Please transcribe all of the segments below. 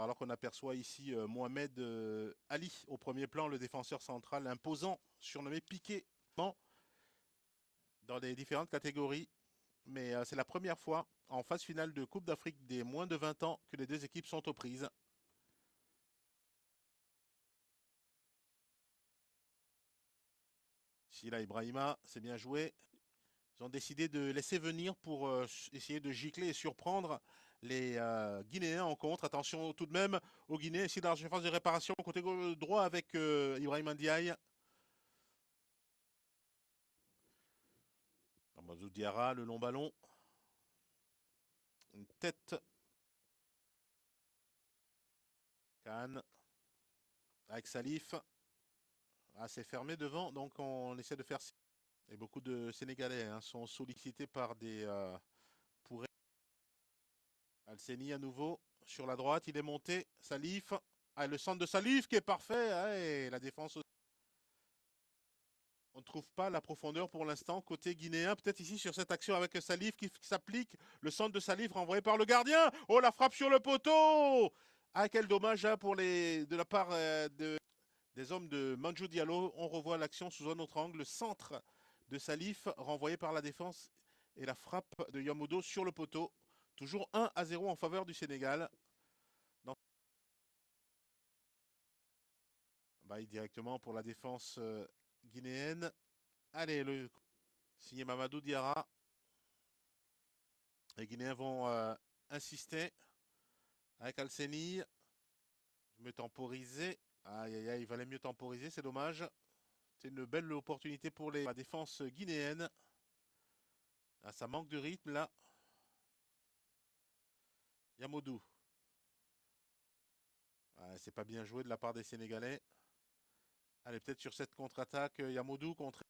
alors qu'on aperçoit ici Mohamed Ali au premier plan, le défenseur central imposant, surnommé Piqué, dans les différentes catégories. Mais c'est la première fois en phase finale de Coupe d'Afrique des moins de 20 ans que les deux équipes sont aux prises. Sila Ibrahima, c'est bien joué. Ils ont décidé de laisser venir pour essayer de gicler et surprendre les Guinéens en contre. Attention tout de même aux Guinéens ici dans la surface de réparation côté droit avec Ibrahima Ndiaye. Amadou Diarra, le long ballon. Une tête. Khan avec Salif. Assez fermé devant, donc on essaie de faire. Et beaucoup de Sénégalais sont sollicités par des pour. Alseni à nouveau sur la droite, il est monté. Salif. Ah, le centre de Salif qui est parfait. Et la défense. On ne trouve pas la profondeur pour l'instant côté guinéen. Peut-être ici sur cette action avec Salif qui s'applique. Le centre de Salif renvoyé par le gardien. Oh, la frappe sur le poteau. Ah, quel dommage pour de la part des hommes de Mandjou Diallo. On revoit l'action sous un autre angle. Le centre de Salif renvoyé par la défense. Et la frappe de Yamoudou sur le poteau. Toujours 1-0 en faveur du Sénégal. Bail directement pour la défense guinéenne. Allez, le signé Mamadou Diarra. Les Guinéens vont insister avec Alseni. Mieux temporiser. Aïe, aïe, aïe, il valait mieux temporiser, c'est dommage. C'est une belle opportunité pour la défense guinéenne. Ah, ça manque de rythme là. Yamoudou. Ah, c'est pas bien joué de la part des Sénégalais. Allez, peut-être sur cette contre-attaque, Yamoudou contre.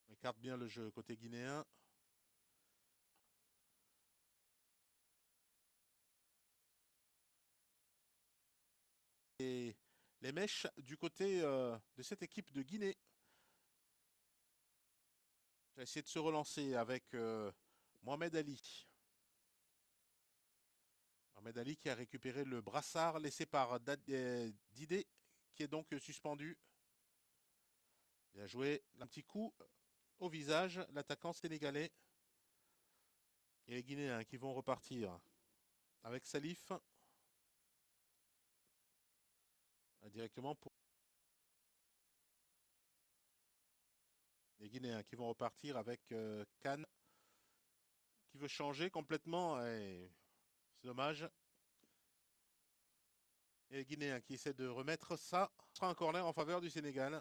On écarte bien le jeu côté guinéen. Et les mèches du côté de cette équipe de Guinée. J'ai essayé de se relancer avec Mohamed Ali. Mohamed Ali qui a récupéré le brassard laissé par Didé, qui est donc suspendu. Bien joué. Un petit coup au visage, l'attaquant sénégalais. Et les Guinéens qui vont repartir avec Salif. Directement pour les Guinéens qui vont repartir avec Khan qui veut changer complètement. C'est dommage. Et les Guinéens qui essaient de remettre ça. Ce sera un corner en faveur du Sénégal.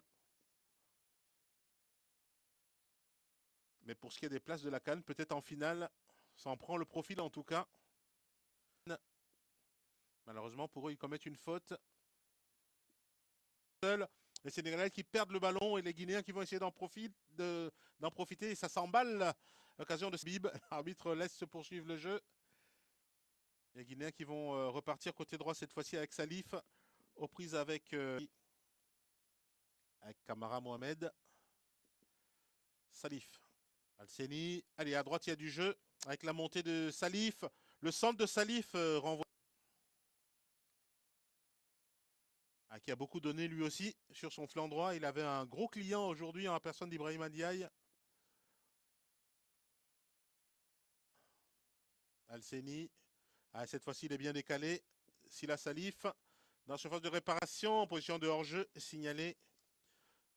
Mais pour ce qui est des places de la CAN, peut-être en finale, ça en prend le profil en tout cas. Malheureusement pour eux, ils commettent une faute. Les Sénégalais qui perdent le ballon et les Guinéens qui vont essayer d'en profiter. Et ça s'emballe. L'occasion de Bib. L'arbitre laisse se poursuivre le jeu. Les Guinéens qui vont repartir côté droit cette fois-ci avec Salif. Aux prises avec Kamara Mohamed. Salif. Alseni. Allez, à droite, il y a du jeu. Avec la montée de Salif. Le centre de Salif renvoie. Qui a beaucoup donné lui aussi sur son flanc droit. Il avait un gros client aujourd'hui en la personne d'Ibrahima Ndiaye. Alseni. Cette fois-ci, il est bien décalé. Sila Salif. Dans la surface de réparation, en position de hors-jeu, signalé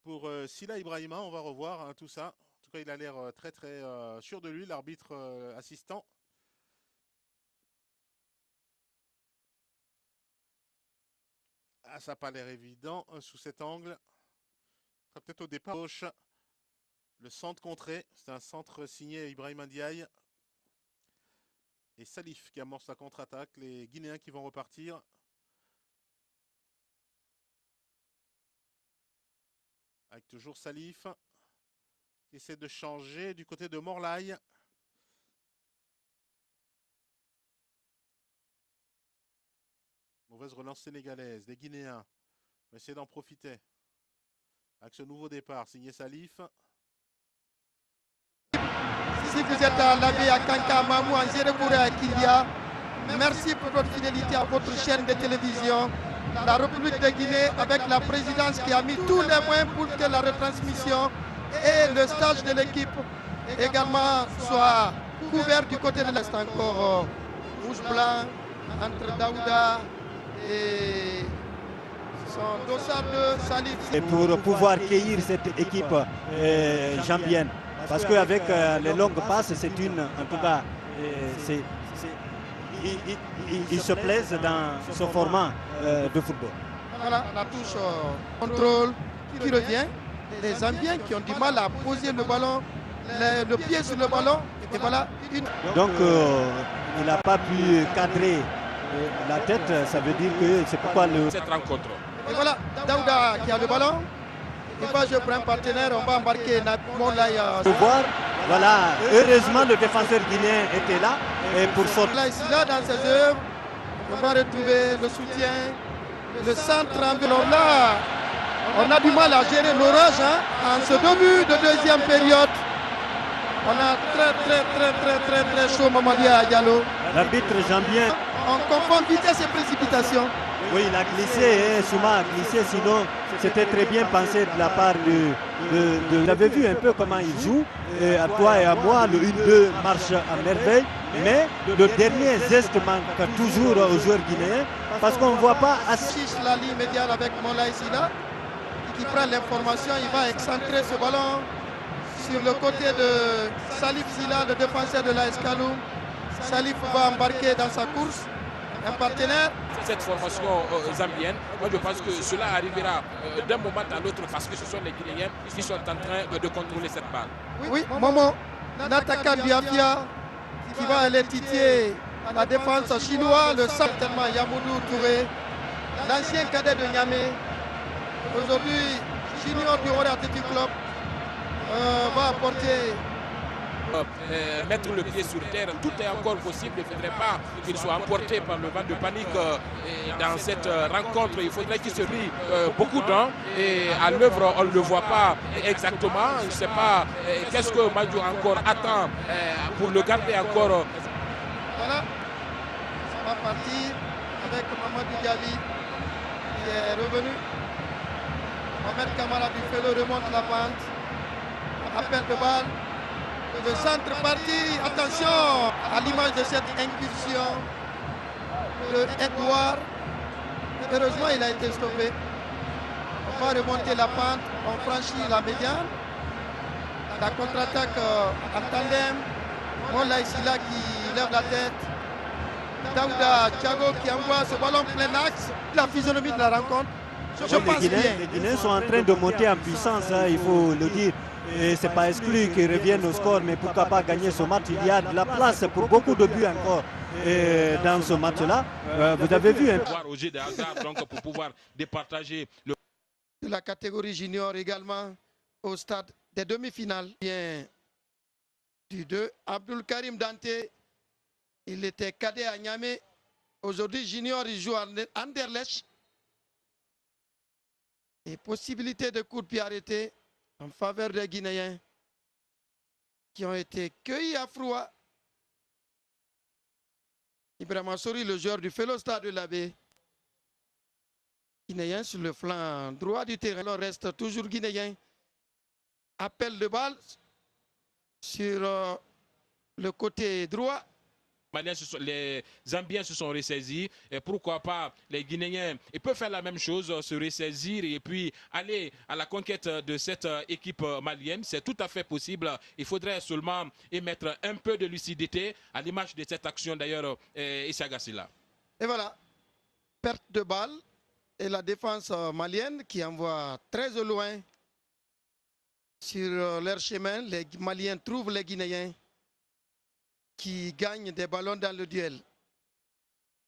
pour Sila Ibrahima. On va revoir tout ça. En tout cas, il a l'air très très sûr de lui, l'arbitre assistant. Ça n'a pas l'air évident sous cet angle. Peut-être au départ. Gauche. Le centre contré. C'est un centre signé Ibrahima Ndiaye. Et Salif qui amorce la contre-attaque. Les Guinéens qui vont repartir. Avec toujours Salif. Qui essaie de changer du côté de Morlaï. Mauvaise relance sénégalaise. Les Guinéens vont essayer d'en profiter. Avec ce nouveau départ, signé Salif. Si vous êtes à l'abbé à Kanka Mamou, en Jérébouré à Kilia, Merci pour votre fidélité à votre chaîne de télévision, la République de Guinée, avec la présidence qui a mis tous les moyens pour que la retransmission et le stage de l'équipe également soient couverts du côté de l'Est. Encore rouge-blanc entre Daouda et son dossard de Salif. Et pour pouvoir cueillir cette équipe jambienne, parce qu'avec les longues passes, c'est une, en tout cas, ils se plaisent dans ce format de football. Voilà, la touche contrôle qui revient. Les Zambiens qui ont du mal à poser le ballon, le pied sur le ballon. Et voilà une. Donc il n'a pas pu cadrer la tête, ça veut dire que c'est pourquoi cette rencontre. Et voilà, Daouda qui a le ballon. Il va jouer pour un partenaire, on va embarquer Moulay. Voir, voilà, heureusement le défenseur guinéen était là et pour sortir. Là, dans ses œuvres, on va retrouver le soutien, le centre environ là. On a du mal à gérer l'orage en ce début de deuxième période. On a très chaud Mamadi à Diallo. L'arbitre jambien. On confond vitesse et précipitation. Oui, il a glissé, Souma a glissé, sinon c'était très bien pensé de la part de... Vous avez vu un peu comment il joue, et à toi et à moi, le 1-2 marche à merveille, mais le dernier geste manque toujours aux joueurs guinéens, parce qu'on ne voit pas assez... La ligne médiane avec Moulay Sila, qui prend l'information, il va excentrer ce ballon sur le côté de Salif Sila, le défenseur de l'AS Kaloum. Salif va embarquer dans sa course, un partenaire. Cette formation zambienne, moi je pense que cela arrivera d'un moment à l'autre parce que ce sont les Guinéens qui sont en train de contrôler cette balle. Oui, Momo, Nataka Biafia qui va aller titiller la défense chinoise, le certainement Yamoudou Touré, l'ancien cadet de Niamey. Aujourd'hui, Junior du Rwanda Athletic Club va apporter. Mettre le pied sur terre, tout est encore possible. Il ne faudrait pas qu'il soit emporté par le vent de panique dans cette rencontre. Il faudrait qu'il se rie beaucoup d'ans et à l'œuvre on ne le voit pas exactement. Je ne sais pas qu'est-ce que Madjou encore attend pour le garder encore. Voilà, ça va partir avec Mamadou Diaby qui est revenu. Mohamed Kamara du Félo remonte la pente. Appel de balle. Le centre parti, attention à l'image de cette incursion de Edouard. Heureusement, il a été stoppé. On va remonter la pente, on franchit la médiane. La contre-attaque en tandem. Moulay Sila qui lève la tête. Daouda Thiago qui envoie ce ballon plein axe. La physionomie de la rencontre. Les Guinéens sont en train de monter en puissance, il faut le dire. Et ce n'est pas exclu qu'ils reviennent au score, mais pourquoi pas gagner ce match. Il y a de la place pour beaucoup de buts encore dans ce match-là. Vous avez vu un au jeu de hasard, donc pour pouvoir départager le... La catégorie junior également au stade des demi-finales. Bien du 2, Abdul Karim Dante, il était cadet à Niamey. Aujourd'hui, junior, il joue à Anderlecht. Et possibilité de coup de pied arrêté en faveur des Guinéens qui ont été cueillis à froid. Ibrahima Sori, le joueur du Félo Stade de l'Abbé. Guinéen sur le flanc droit du terrain. Alors reste toujours Guinéen. Appel de balle sur le côté droit. Les Zambiens se sont ressaisis et pourquoi pas les Guinéens, ils peuvent faire la même chose, se ressaisir et puis aller à la conquête de cette équipe malienne. C'est tout à fait possible. Il faudrait seulement y mettre un peu de lucidité à l'image de cette action d'ailleurs Issa Gassila. Et voilà, perte de balle et la défense malienne qui envoie très au loin sur leur chemin. Les Maliens trouvent les Guinéens qui gagne des ballons dans le duel.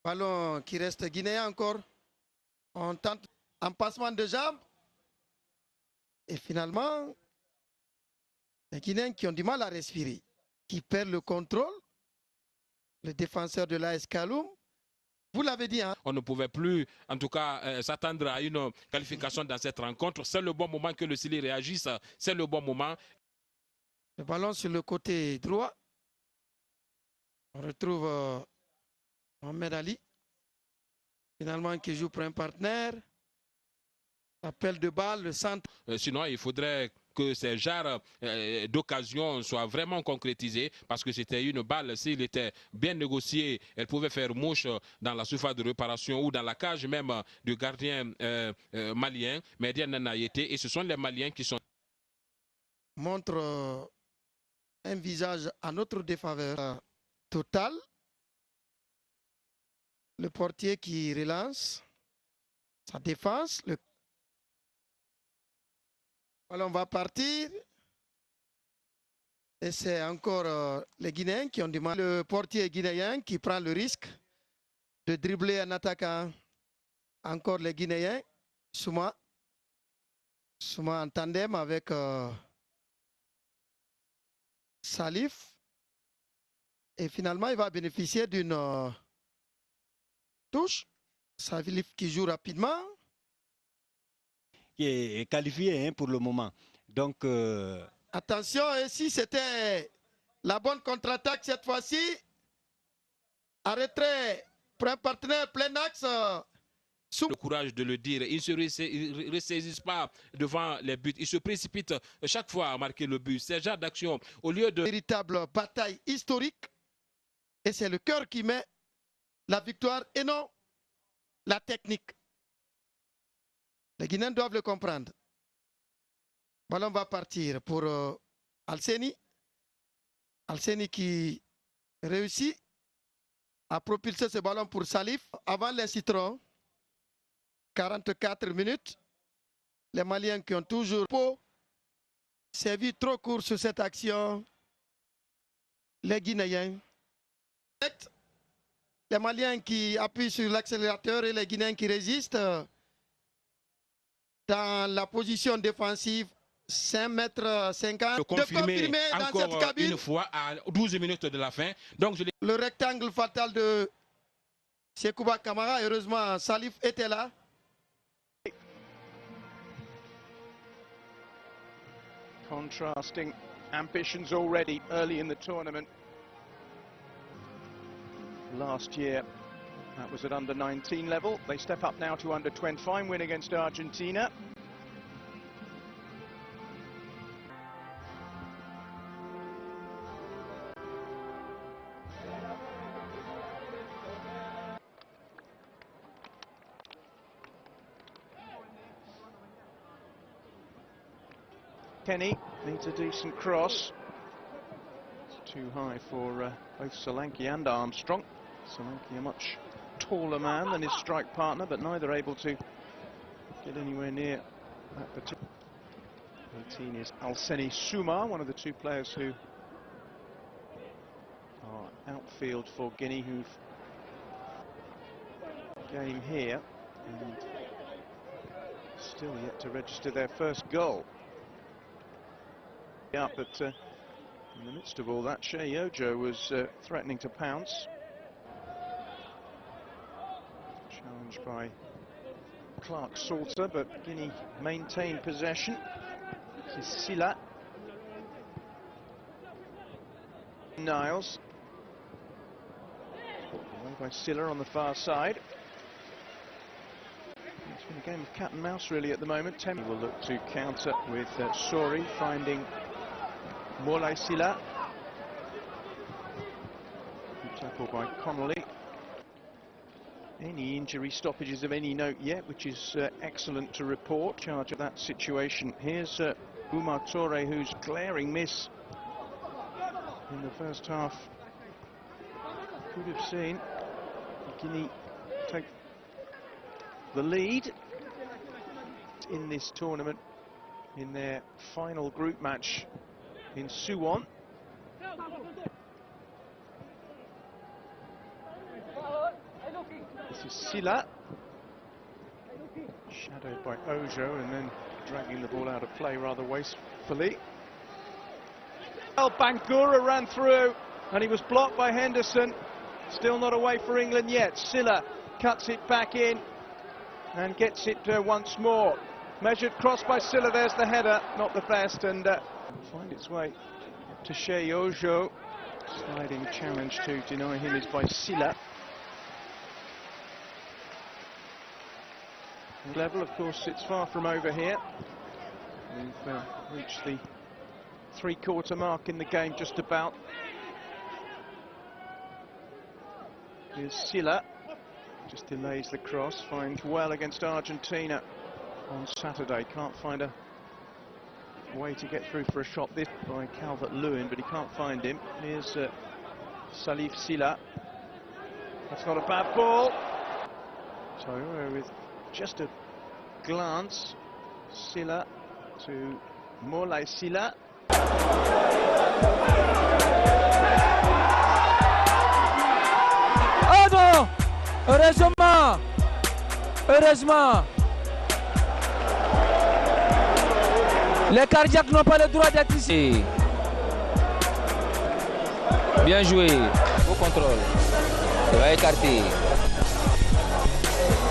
Ballon qui reste guinéen encore. On tente un passement de jambes. Et finalement, les Guinéens qui ont du mal à respirer, qui perdent le contrôle. Le défenseur de l'AS Kaloum. Vous l'avez dit, hein? On ne pouvait plus, en tout cas, s'attendre à une qualification dans cette rencontre. C'est le bon moment que le Sili réagisse. C'est le bon moment. Le ballon sur le côté droit. On retrouve Mohamed Ali, finalement qui joue pour un partenaire. Appel de balle, le centre. Sinon, il faudrait que ces genres d'occasions soient vraiment concrétisés parce que c'était une balle, s'il était bien négocié, elle pouvait faire mouche dans la surface de réparation ou dans la cage même du gardien malien, mais rien n'en a été et ce sont les Maliens qui sont... Montre un visage à notre défaveur total. Le portier qui relance sa défense. Alors on va partir. Et c'est encore les Guinéens qui ont demandé. Le portier guinéen qui prend le risque de dribbler un attaquant. Encore les Guinéens. Souma. Souma en tandem avec Salif. Et finalement, il va bénéficier d'une touche. Salif qui joue rapidement. Qui est qualifié hein, pour le moment. Donc, attention, et si c'était la bonne contre-attaque cette fois-ci, à retrait pour un partenaire plein axe. Le courage de le dire, ils ne se ressaisissent pas devant les buts, ils se précipitent chaque fois à marquer le but. C'est genre d'action au lieu de... Véritable bataille historique, et c'est le cœur qui met la victoire et non la technique. Les Guinéens doivent le comprendre. Ballon va partir pour Alseni. Alseni qui réussit à propulser ce ballon pour Salif. Avant les citrons, 44 minutes. Les Maliens qui ont toujours servi trop court sur cette action. Les Guinéens. Les Maliens qui appuient sur l'accélérateur et les Guinéens qui résistent. Dans la position défensive, 5,50 m. De confirmer dans encore cette cabine une fois à 12 minutes de la fin. Donc le rectangle fatal de Sekouba Kamara. Heureusement, Salif était là. Contrasting ambitions already early in the tournament. Last year, that was at under 19 level. They step up now to under 20. Fine win against Argentina. Kenny needs a decent cross. It's too high for both Solanke and Armstrong. Solanke a much taller man than his strike partner, but neither able to get anywhere near that particular. 18 is Alseni Souma, one of the two players who are outfield for Guinea, who've game here and still yet to register their first goal. Yeah, but in the midst of all that, Shea Ojo was threatening to pounce. Challenged by Clark Salter, but Guinea maintained possession. This is Silla. Niles. Away by Silla on the far side. It's been a game of cat and mouse really at the moment. Temi will look to counter with Sori finding Moulay Silla. Tackle by Connolly. Any injury stoppages of any note yet, which is excellent to report. Charge of that situation. Here's Umar Toure, whose glaring miss in the first half. Could have seen Guinea take the lead in this tournament in their final group match in Suwon. This is Silla, shadowed by Ojo, and then dragging the ball out of play rather wastefully. Well, Bangura ran through, and he was blocked by Henderson. Still not away for England yet. Silla cuts it back in and gets it once more. Measured cross by Silla, there's the header, not the best, and find its way to Shea Ojo. Sliding challenge to deny him is by Silla. Level, of course, it's far from over here. We've reached the three-quarter mark in the game, just about. Here's Silla, just delays the cross, finds well against Argentina on Saturday. Can't find a way to get through for a shot this by Calvert-Lewin, but he can't find him. Here's Salif Silla. That's not a bad ball. So with just a glance, Silla to Moulay Silla. Oh non! Heureusement! Heureusement! Les cardiaques n'ont pas le droit d'être ici. Bien joué. Beau contrôle. Il va écarter.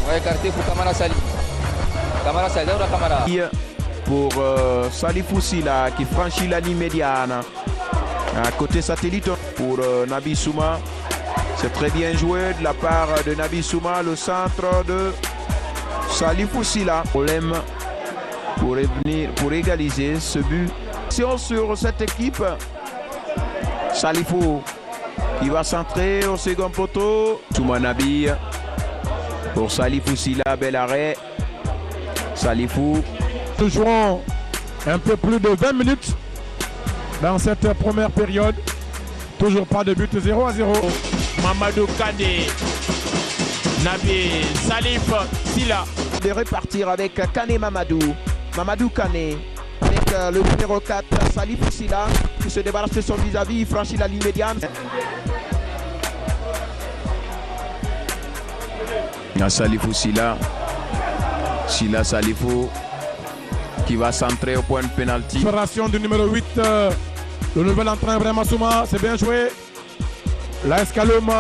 On va écarter pour Kamara Salif. Kamara Salif, Kamara. Pour Salifou Silla qui franchit la ligne médiane. À côté satellite pour Nabi Souma. C'est très bien joué de la part de Nabi Souma, le centre de Salifou Silla. Problème pour égaliser ce but. Sur cette équipe, Salifou qui va centrer au second poteau. Souma Nabi pour Salifou Silla, bel arrêt. Salifou. Nous jouons un peu plus de 20 minutes dans cette première période. Toujours pas de but, 0-0. Mamadou Kane, Nabi Salif Silla. De repartir avec Kane Mamadou. Mamadou Kane avec le numéro 4 Salif Silla qui se débarrasse de son vis-à-vis, il franchit la ligne médiane. Salifou Silla. Silla Salifou qui va centrer au point de pénalty. Opération du numéro 8, le nouvel entraîneur Ibrahima Souma, c'est bien joué. La Escaloum,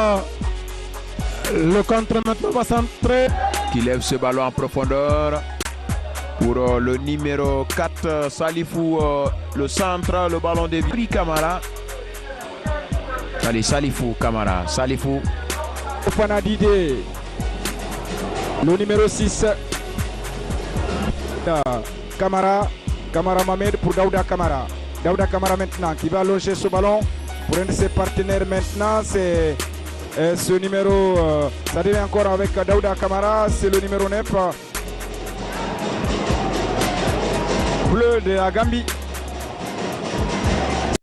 le contre maintenant va centrer. Qui lève ce ballon en profondeur pour le numéro 4 Salifou, le centre, le ballon de Bri Kamara. Allez, Salifou, Kamara, Salifou. Fana Didé, le numéro 6. Kamara Mamed pour Daouda Kamara. Daouda Kamara maintenant qui va loger ce ballon pour un de ses partenaires maintenant. C'est ce numéro, ça devient encore avec Daouda Kamara, c'est le numéro 9. Bleu de la Gambie.